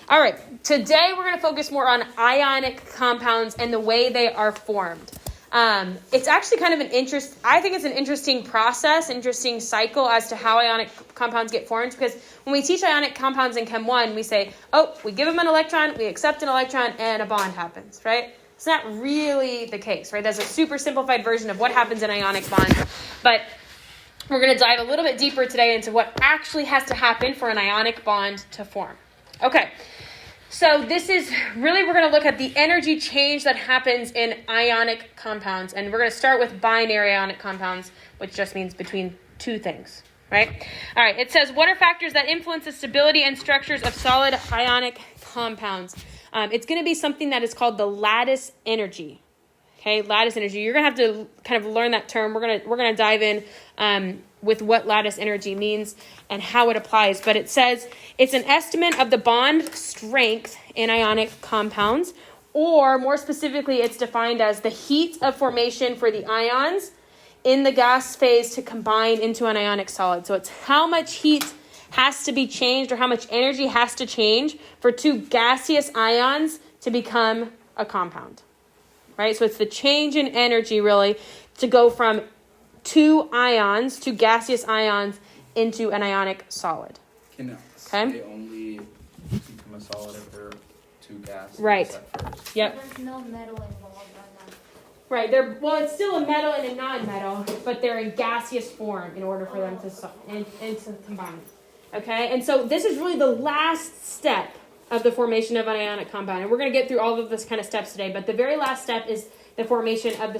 All right, today we're going to focus more on ionic compounds and the way they are formed. It's actually kind of I think it's an interesting process, interesting cycle as to how ionic compounds get formed, because when we teach ionic compounds in Chem 1, we say, we give them an electron, we accept an electron, and a bond happens, right? It's not really the case, right? That's a super simplified version of what happens in ionic bonds, but we're going to dive a little bit deeper today into what actually has to happen for an ionic bond to form. Okay. So this is really, we're going to look at the energy change that happens in ionic compounds. And we're going to start with binary ionic compounds, which just means between two things, right? All right, it says, what are factors that influence the stability and structures of solid ionic compounds? It's going to be something that is called the lattice energy. Okay, lattice energy. You're going to have to kind of learn that term. We're going to dive in with what lattice energy means and how it applies. But it says it's an estimate of the bond strength in ionic compounds, or more specifically, it's defined as the heat of formation for the ions in the gas phase to combine into an ionic solid. So it's how much heat has to be changed, or how much energy has to change for two gaseous ions to become a compound. Right? So it's the change in energy, really, to go from two gaseous ions, into an ionic solid. They only become a solid if they're two gases? Right. Yep. There's no metal involved right now. Right. It's still a metal and a non-metal, but they're in gaseous form in order for them to combine. Okay? And so this is really the last step of the formation of an ionic compound. And we're going to get through all of this kind of steps today, but the very last step is the formation of the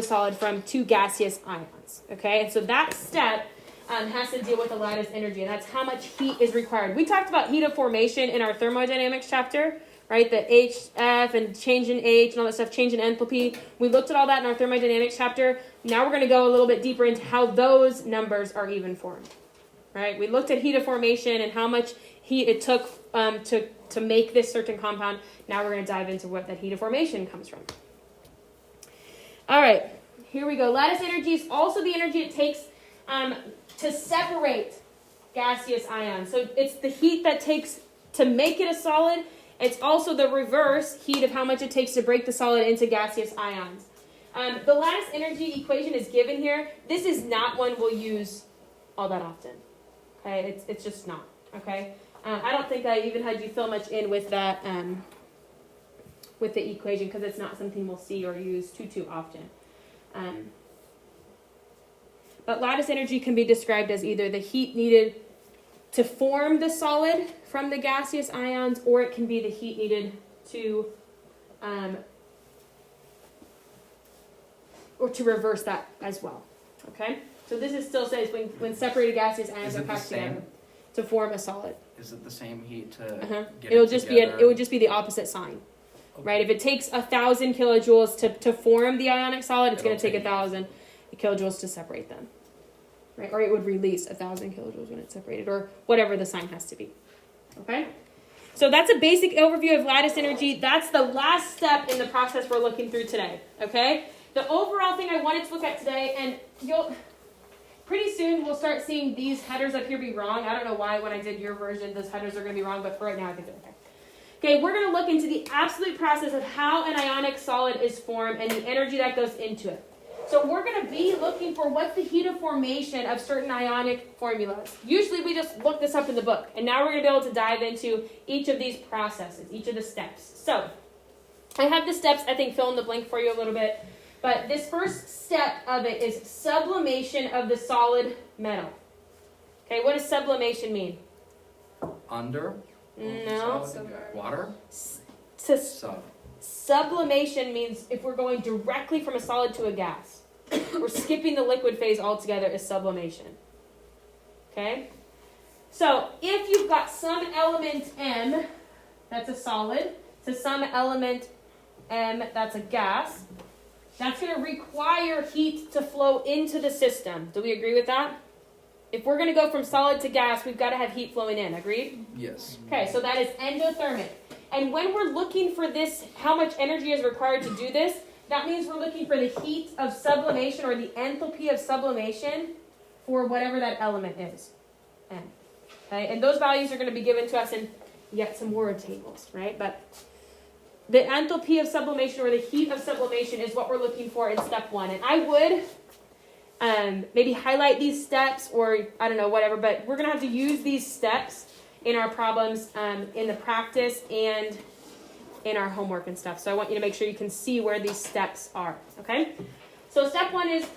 solid from two gaseous ions. Okay? And so that step has to deal with the lattice energy, and that's how much heat is required. We talked about heat of formation in our thermodynamics chapter, right? The HF and change in H and all that stuff, change in enthalpy. We looked at all that in our thermodynamics chapter. Now we're going to go a little bit deeper into how those numbers are even formed, right? We looked at heat of formation and how much heat it took to make this certain compound. Now we're going to dive into what that heat of formation comes from. All right, here we go. Lattice energy is also the energy it takes to separate gaseous ions. So it's the heat that takes to make it a solid. It's also the reverse heat of how much it takes to break the solid into gaseous ions. The lattice energy equation is given here. This is not one we'll use all that often. Okay, it's just not. Okay, I don't think I even had you fill much in with that with the equation, because it's not something we'll see or use too often. But lattice energy can be described as either the heat needed to form the solid from the gaseous ions, or it can be the heat needed to or to reverse that as well. Okay? So this is still says when separated gaseous ions are packed together to form a solid. Is it the same heat to get It'll it just together? it would just be the opposite sign. Okay. Right? If it takes 1,000 kilojoules to form the ionic solid, it's going to take 1,000 kilojoules to separate them. Right? Or it would release 1,000 kilojoules when it's separated, or whatever the sign has to be. Okay? So that's a basic overview of lattice energy. That's the last step in the process we're looking through today. Okay? The overall thing I wanted to look at today, and pretty soon we'll start seeing these headers up here be wrong. I don't know why when I did your version those headers are going to be wrong, but for right now I think they're okay. Okay, we're going to look into the absolute process of how an ionic solid is formed and the energy that goes into it. So we're going to be looking for what's the heat of formation of certain ionic formulas. Usually we just look this up in the book, and now we're going to be able to dive into each of these processes, each of the steps. So I have the steps, I think, fill in the blank for you a little bit. But this first step of it is sublimation of the solid metal. Okay, what does sublimation mean? Under? No. Water? Sublimation means if we're going directly from a solid to a gas. We're skipping the liquid phase altogether is sublimation. Okay? So if you've got some element M, that's a solid, to some element M, that's a gas, that's going to require heat to flow into the system. Do we agree with that? If we're going to go from solid to gas, we've got to have heat flowing in. Agreed? Yes. Okay, so that is endothermic. And when we're looking for this, how much energy is required to do this, that means we're looking for the heat of sublimation, or the enthalpy of sublimation for whatever that element is. M. Okay, and those values are going to be given to us in get some word tables, right? But the enthalpy of sublimation or the heat of sublimation is what we're looking for in step 1. And I would maybe highlight these steps or I don't know, whatever, but we're going to have to use these steps in our problems in the practice and in our homework and stuff. So I want you to make sure you can see where these steps are, okay? So step 1 is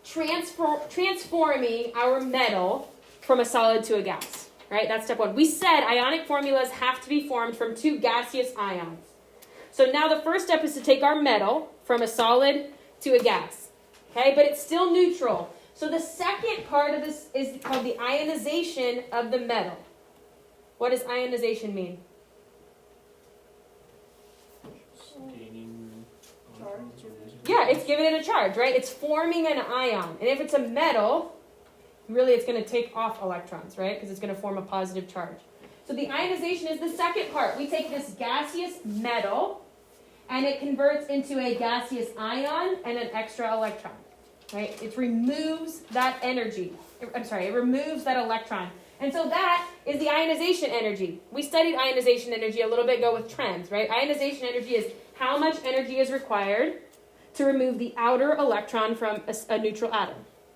transforming our metal from a solid to a gas, right? That's step 1. We said ionic formulas have to be formed from 2 gaseous ions. So now the first step is to take our metal from a solid to a gas, okay? But it's still neutral. So the second part of this is called the ionization of the metal. What does ionization mean? Gaining electrons or losing. Yeah, it's giving it a charge, right? It's forming an ion. And if it's a metal, really it's going to take off electrons, right? Because it's going to form a positive charge. So the ionization is the second part. We take this gaseous metal and it converts into a gaseous ion and an extra electron, right? It removes that energy. It removes that electron. And so that is the ionization energy. We studied ionization energy a little bit ago with trends, right? Ionization energy is how much energy is required to remove the outer electron from a neutral atom,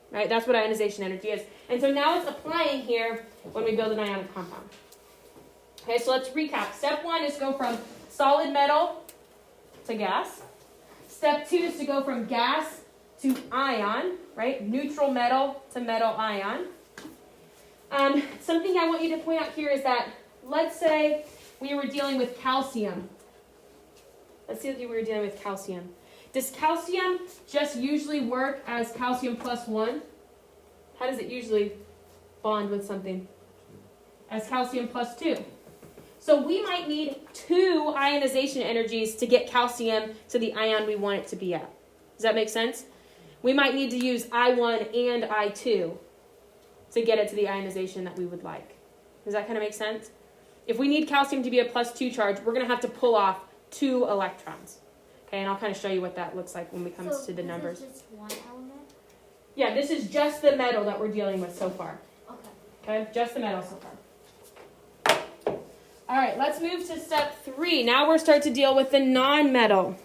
right? That's what ionization energy is. And so now it's applying here when we build an ionic compound. Okay, so let's recap. Step 1 is go from solid metal to gas. Step 2 is to go from gas to ion, right? Neutral metal to metal ion. Something I want you to point out here is that, let's say we were dealing with calcium. Let's see if we were dealing with calcium. Does calcium just usually work as calcium plus 1? How does it usually bond with something? As calcium plus 2. So we might need 2 ionization energies to get calcium to the ion we want it to be at. Does that make sense? We might need to use I1 and I2 to get it to the ionization that we would like. Does that kind of make sense? If we need calcium to be a plus 2 charge, we're going to have to pull off 2 electrons. Okay, and I'll kind of show you what that looks like when we come to the numbers. So this is just one element? Yeah, this is just the metal that we're dealing with so far. Okay. Okay, just the metal so far. All right, let's move to step 3. Now we're starting to deal with the non-metal.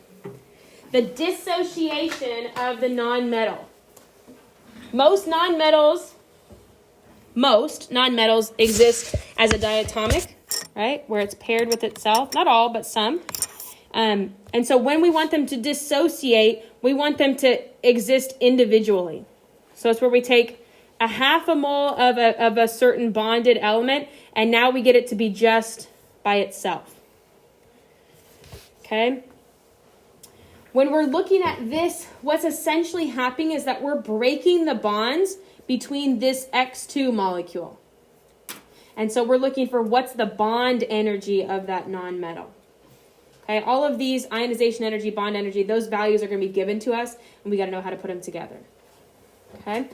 The dissociation of the non-metal. Most non-metals exist as a diatomic, right? Where it's paired with itself. Not all, but some. And so when we want them to dissociate, we want them to exist individually. So it's where we take a half a mole of a certain bonded element, and now we get it to be just by itself. Okay? When we're looking at this, what's essentially happening is that we're breaking the bonds between this X2 molecule. And so we're looking for what's the bond energy of that non-metal. Okay, all of these ionization energy, bond energy, those values are going to be given to us, and we got to know how to put them together. Okay,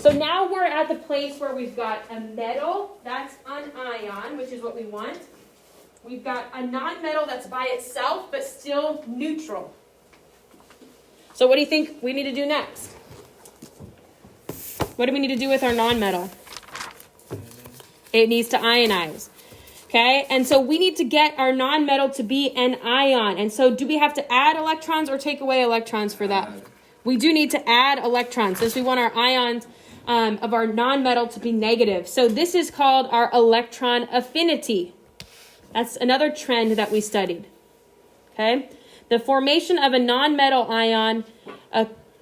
so now we're at the place where we've got a metal, that's an ion, which is what we want. We've got a non-metal that's by itself, but still neutral. So what do you think we need to do next? What do we need to do with our non-metal? It needs to ionize. Okay, and so we need to get our non-metal to be an ion. And so do we have to add electrons or take away electrons for that? We do need to add electrons since we want our ions of our non-metal to be negative. So this is called our electron affinity. That's another trend that we studied. Okay, the formation of a non-metal ion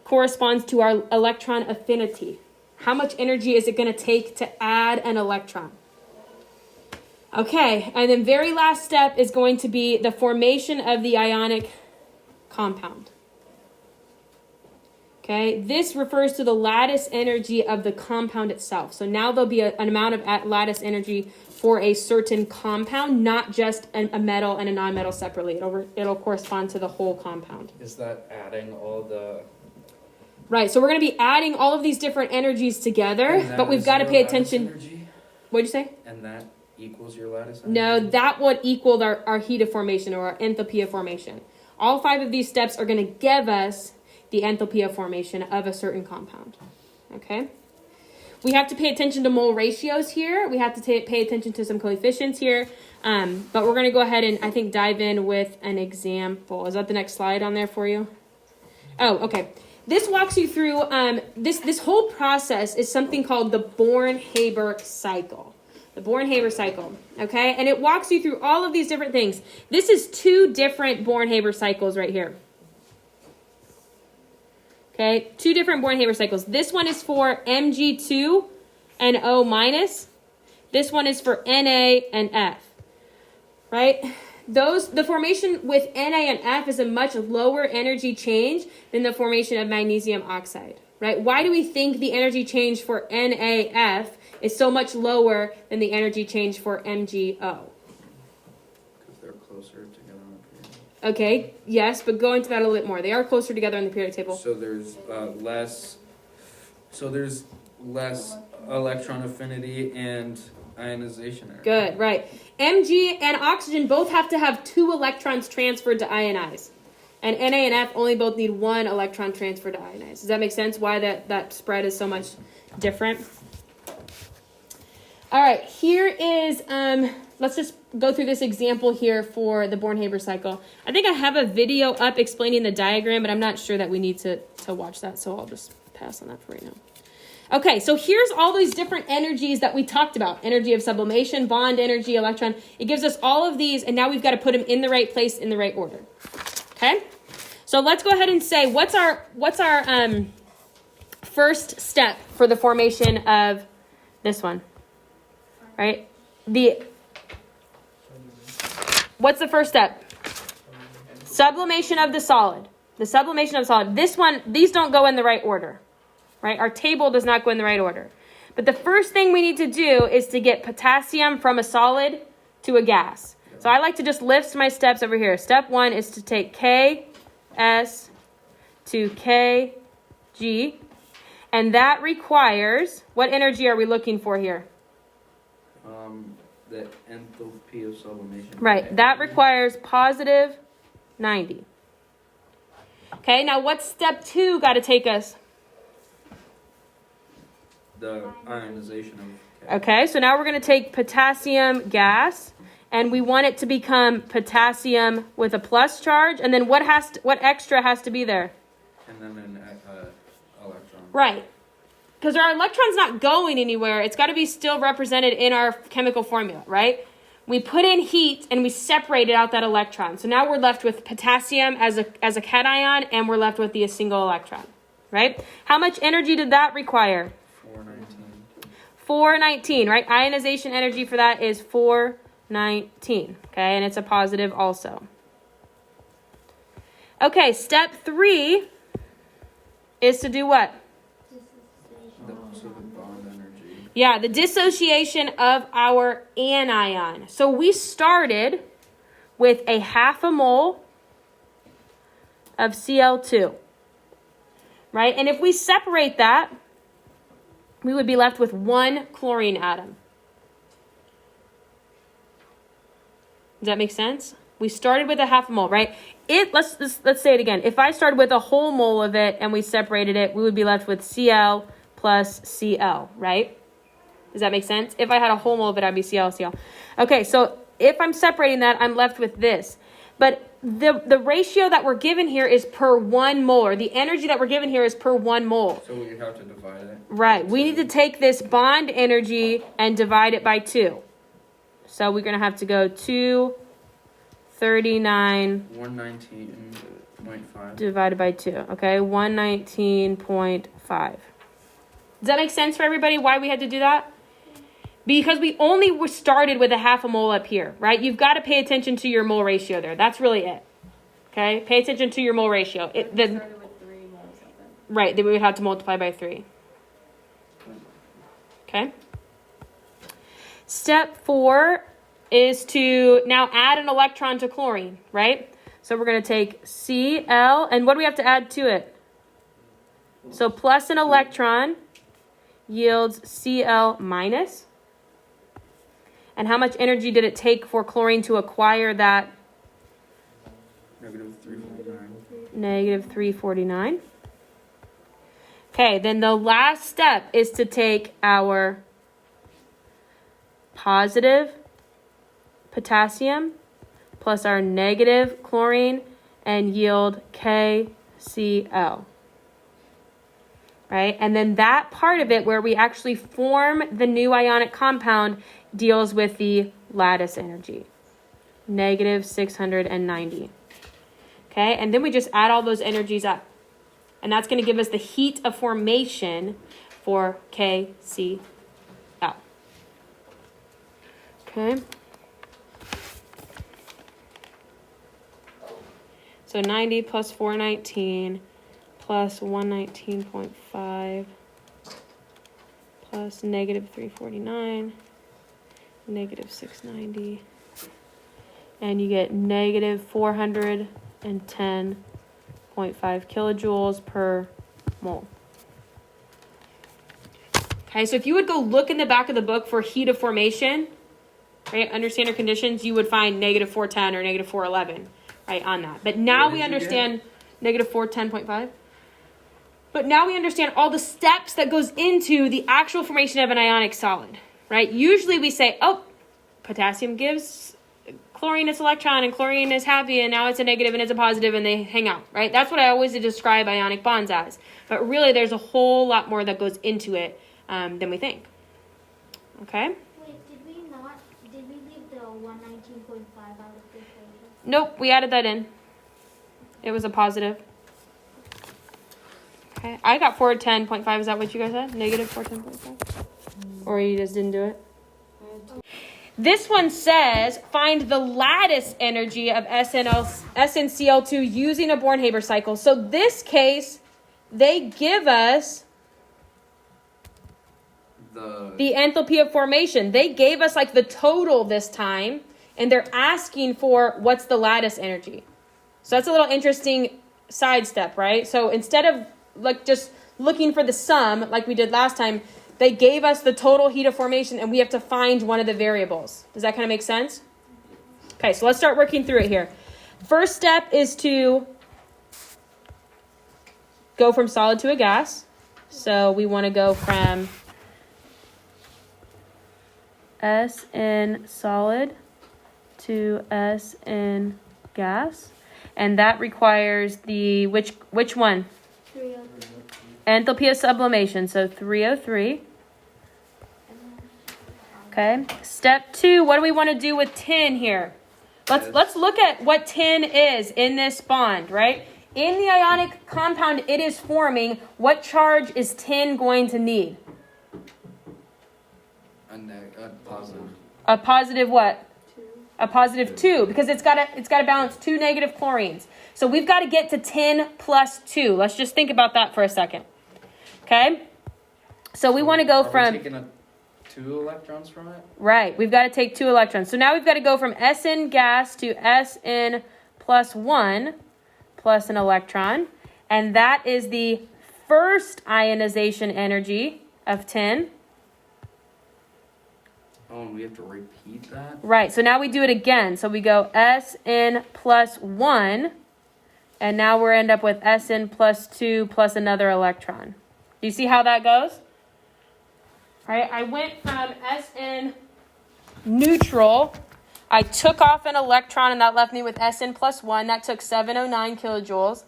corresponds to our electron affinity. How much energy is it going to take to add an electron? Okay, and then very last step is going to be the formation of the ionic compound. Okay, this refers to the lattice energy of the compound itself. So now there'll be an amount of lattice energy for a certain compound, not just a metal and a non-metal separately. It'll correspond to the whole compound. Is that adding all the... Right, so we're going to be adding all of these different energies together, but we've got to pay attention. Energy? What'd you say? And that equals your lattice energy? No, that would equal our heat of formation or our enthalpy of formation. All 5 of these steps are going to give us the enthalpy of formation of a certain compound. Okay? we have to pay attention to mole ratios here. We have to pay attention to some coefficients here. But we're going to go ahead and, I think, dive in with an example. Is that the next slide on there for you? Oh, okay. This walks you through, this whole process is something called the Born-Haber cycle. The Born-Haber cycle, okay? And it walks you through all of these different things. This is 2 different Born-Haber cycles right here. Okay, 2 different Born-Haber cycles. This one is for Mg2 and O minus. This one is for Na and F, right? The formation with Na and F is a much lower energy change than the formation of magnesium oxide, right? Why do we think the energy change for NaF is so much lower than the energy change for MgO? Because they're closer together on the period. Okay, yes, but go into that a little bit more. They are closer together on the periodic table. So there's less electron affinity and ionization area. Good, right. Mg and oxygen both have to have 2 electrons transferred to ionize. And Na and F only both need 1 electron transferred to ionize. Does that make sense? Why that spread is so much different? All right, here is, let's just go through this example here for the Born-Haber cycle. I think I have a video up explaining the diagram, but I'm not sure that we need to watch that, so I'll just pass on that for right now. Okay, so here's all these different energies that we talked about. Energy of sublimation, bond energy, electron. It gives us all of these, and now we've got to put them in the right place, in the right order. Okay? So let's go ahead and say, what's our first step for the formation of this one? Right? What's the first step? Sublimation of the solid. The sublimation of solid. This one, these don't go in the right order. Right? Our table does not go in the right order. But the first thing we need to do is to get potassium from a solid to a gas. So I like to just list my steps over here. Step 1 is to take Ks to Kg. And that requires, what energy are we looking for here? The enthalpy of sublimation. Right. That requires positive 90. Okay, now what's step 2 got to take us? The ionization of. Okay, so now we're going to take potassium gas, and we want it to become potassium with a plus charge, and then what extra has to be there? And then an electron. Right, because our electron's not going anywhere. It's got to be still represented in our chemical formula, right? We put in heat, and we separated out that electron. So now we're left with potassium as a cation, and we're left with a single electron, right? How much energy did that require? 419, right? Ionization energy for that is 419, okay? And it's a positive also. Okay, step 3 is to do what? So the bond energy. Yeah, the dissociation of our anion. So we started with a 0.5 mole of Cl2, right? And if we separate that, we would be left with 1 chlorine atom. Does that make sense? We started with a 0.5 mole, right? Let's say it again. If I started with a whole mole of it and we separated it, we would be left with Cl plus Cl, right? Does that make sense? If I had a whole mole of it, I'd be Cl. Okay, so if I'm separating that, I'm left with this. But the ratio that we're given here is per 1 mole, or the energy that we're given here is per 1 mole. So we have to divide it. Right. We need to take this bond energy and divide it by 2. So we're going to have to go 239. 119.5. Divided by 2. Okay, 119.5. Does that make sense for everybody why we had to do that? Because we only were started with a 0.5 mole up here, right? You've got to pay attention to your mole ratio there. That's really it. Okay? Pay attention to your mole ratio. Started with 3 moles of it. Right, then we would have to multiply by 3. Okay? Step 4 is to now add an electron to chlorine, right? So we're going to take Cl, and what do we have to add to it? So plus an electron yields Cl minus. And how much energy did it take for chlorine to acquire that? -349. -349. Okay, then the last step is to take our positive potassium plus our negative chlorine and yield KCl. Right? And then that part of it where we actually form the new ionic compound deals with the lattice energy, negative 690. Okay, and then we just add all those energies up. And that's going to give us the heat of formation for KCl. Okay. So 90 plus 419 plus 119.5 plus negative 349, negative 690. And you get negative 410.5 kilojoules per mole. Okay, so if you would go look in the back of the book for heat of formation, right, under standard conditions, you would find negative 410 or negative 411, right, on that. But now we understand negative 410.5. But now we understand all the steps that goes into the actual formation of an ionic solid, right? Usually we say, oh, potassium gives chlorine its electron and chlorine is happy and now it's a negative and it's a positive and they hang out, right? That's what I always describe ionic bonds as. But really there's a whole lot more that goes into it than we think. Okay? Wait, did we leave the 119.5 out of the equation? Nope, we added that in. It was a positive. Okay, I got 410.5. Is that what you guys had? Negative 410.5? Or you just didn't do it? This one says, find the lattice energy of SnCl2 using a Born-Haber cycle. So this case, they give us the enthalpy of formation. They gave us like the total this time, and they're asking for what's the lattice energy. So that's a little interesting side step, right? So instead of like just looking for the sum like we did last time, they gave us the total heat of formation and we have to find one of the variables. Does that kind of make sense? Okay, so let's start working through it here. First step is to go from solid to a gas. So we want to go from SN solid to SN gas. And that requires the, which one? 303. Enthalpy of sublimation, so 303. Okay. Step 2, what do we want to do with tin here? Let's look at what tin is in this bond, right? In the ionic compound it is forming, what charge is tin going to need? A positive. A positive what? A positive 2, because it's got to balance 2 negative chlorines. So we've got to get to 10 plus 2. Let's just think about that for a second. Okay? So we want to go from... we taking 2 electrons from it? Right. We've got to take 2 electrons. So now we've got to go from Sn gas to Sn plus 1 plus an electron. And that is the first ionization energy of 10. Oh, and we have to repeat that? Right. So now we do it again. So we go Sn plus 1. And now we're end up with Sn plus 2 plus another electron. Do you see how that goes? All right. I went from Sn neutral. I took off an electron and that left me with Sn plus 1. That took 709 kilojoules.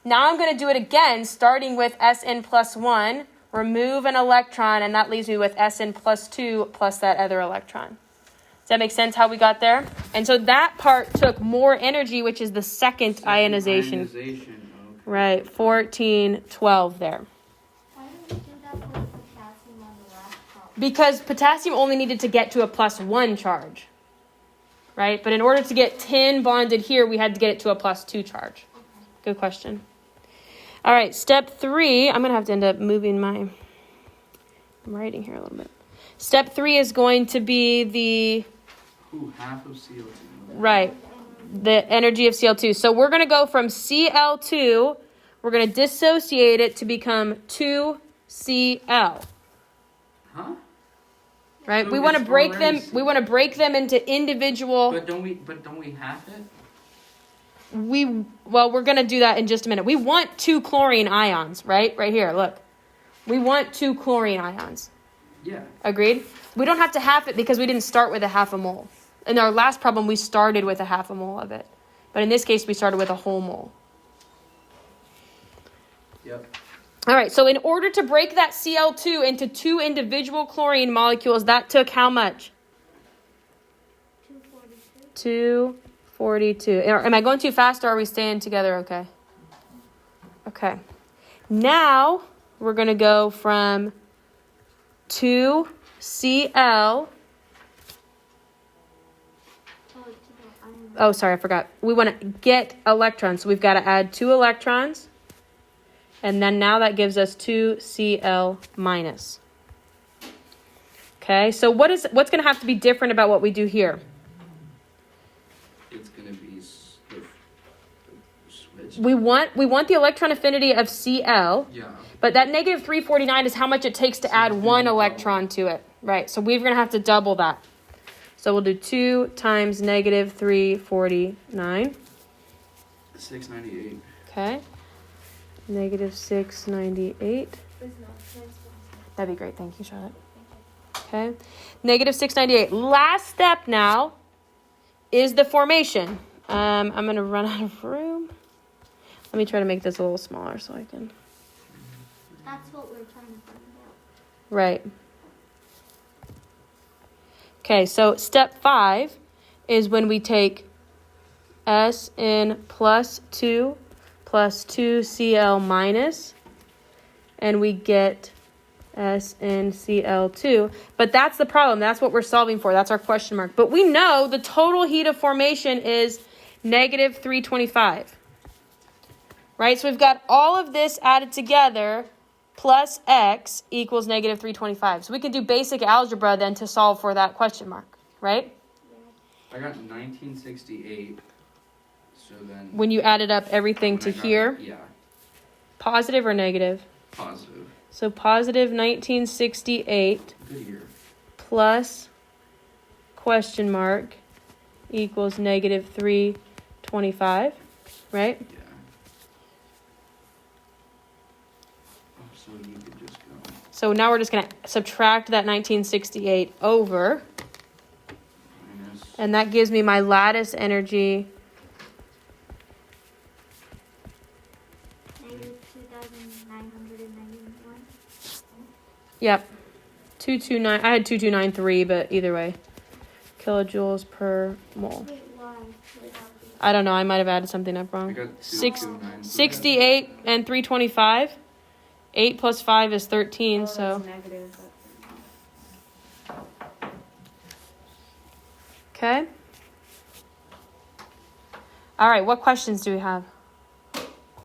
Now I'm going to do it again, starting with Sn plus 1. Remove an electron, and that leaves me with Sn plus 2 plus that other electron. Does that make sense how we got there? And so that part took more energy, which is the second ionization. Okay. Right, 1412 there. Why didn't we do that for the potassium on the last problem? Because potassium only needed to get to a plus 1 charge. Right? But in order to get 10 bonded here, we had to get it to a plus 2 charge. Okay. Good question. All right, step 3. I'm going to have to end up moving I'm writing here a little bit. Step 3 is going to be the... half of CO2. Right, the energy of Cl2. So we're going to go from Cl2, we're going to dissociate it to become 2Cl. Huh? Right? So We want to it's break already them. We want to break them into individual. But don't we half it? We're going to do that in just a minute. We want 2 chlorine ions, right? Right here, look. We want 2 chlorine ions. Yeah. Agreed? We don't have to half it because we didn't start with a half a mole. In our last problem, we started with a half a mole of it. But in this case, we started with a whole mole. Yep. All right, so in order to break that Cl2 into 2 individual chlorine molecules, that took how much? 242. 242. Am I going too fast or are we staying together okay? Okay. Now we're going to go from 2Cl. Oh, sorry, I forgot. We want to get electrons, so we've got to add 2 electrons. And then now that gives us 2Cl minus. Okay, so what's going to have to be different about what we do here? It's gonna be switched. We want the electron affinity of Cl, Yeah. but that negative 349 is how much it takes to add 1 electron to it. Right, so we're going to have to double that. So we'll do 2 times negative 349. 698. Okay. Negative 698. That'd be great. Thank you, Charlotte. Okay. Negative 698. Last step now is the formation. I'm going to run out of room. Let me try to make this a little smaller so I can. That's what we're trying to find out. Right. Okay, so step 5 is when we take Sn plus 2 plus 2Cl minus, and we get SnCl2. But that's the problem. That's what we're solving for. That's our question mark. But we know the total heat of formation is negative 325. Right? So we've got all of this added together plus x equals negative 325. So we can do basic algebra then to solve for that question mark. Right? I got 1968. So then. When you added up everything to here. Yeah. Positive or negative? Positive. So positive 1968 Good year. plus question mark equals negative 325, right? Yeah. Oh, so you could just go. So now we're just going to subtract that 1968 over, Minus. and that gives me my lattice energy. Negative 2,991. Yep. 229. I had 2293, but either way. Kilojoules per mole. Wait, why? I don't know. I might have added something up I wrong. got 68 229. and 325. 8 plus 5 is 13, Oh, so. that's negative. Okay. All right. What questions do we have?